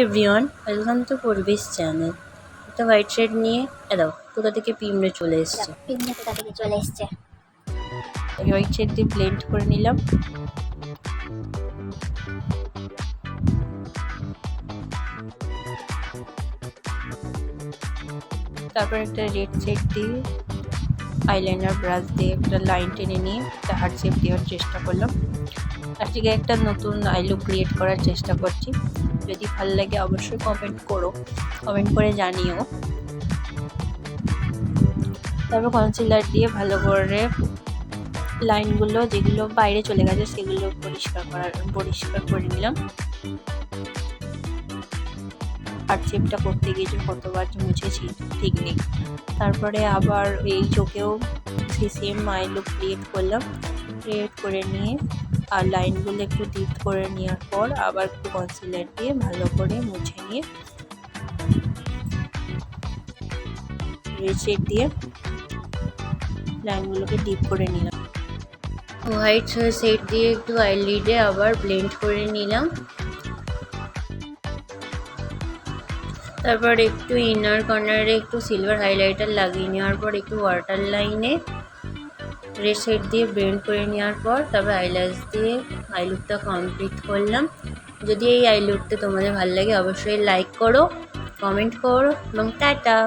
Everyone, welcome to পরিবেশ channel. একটা white shade নিয়ে দাও কোথা থেকে পিঁমড়ে চলে এসছে। হোয়াইট শেড দিয়ে ব্লেন্ড করে নিলাম। তারপর একটা রেড শেড দিয়ে আইলাইনার ব্রাশ দিয়ে একটা লাইন টেনে নিয়ে একটা হার্ট শেপ দেওয়ার চেষ্টা করলাম। আজকে একটা নতুন আই লুক ক্রিয়েট করার চেষ্টা করছি। যদি ভালো লাগে অবশ্যই কমেন্ট করে জানিও। তারপর কনসিলার দিয়ে ভালো করে লাইনগুলো যেগুলো বাইরে চলে গেছে সেগুলো পরিষ্কার করে নিলাম। হার্ট শেপটা করতে গিয়ে যে কতবার মুছেছি ঠিক নেই। তারপরে আবার এই চোখেও সেই সেম আই লুক ক্রিয়েট করে নিয়ে আর লাইনগুলো একটু ডিপ করে নেওয়ার পর আবার একটু কনসিলার দিয়ে ভালো করে মুছে নিয়ে রেড শেড দিয়ে লাইনগুলোকে ডিপ করে নিলাম। হোয়াইট শেড দিয়ে একটু আইলিডে আবার ব্লেন্ড করে নিলাম। তারপর একটু ইনার কর্নারে একটু সিলভার হাইলাইটার লাগিয়ে নেওয়ার পর একটু ওয়াটার লাইনে রেড শেড দিয়ে ব্লেন্ড করে নেওয়ার পর তারপর আইল্যাশ দিয়ে আই লুকটা কমপ্লিট করলাম। যদি এই আই লুকটা তোমাদের ভালো লাগে অবশ্যই লাইক করো, কমেন্ট করো এবং টাটা।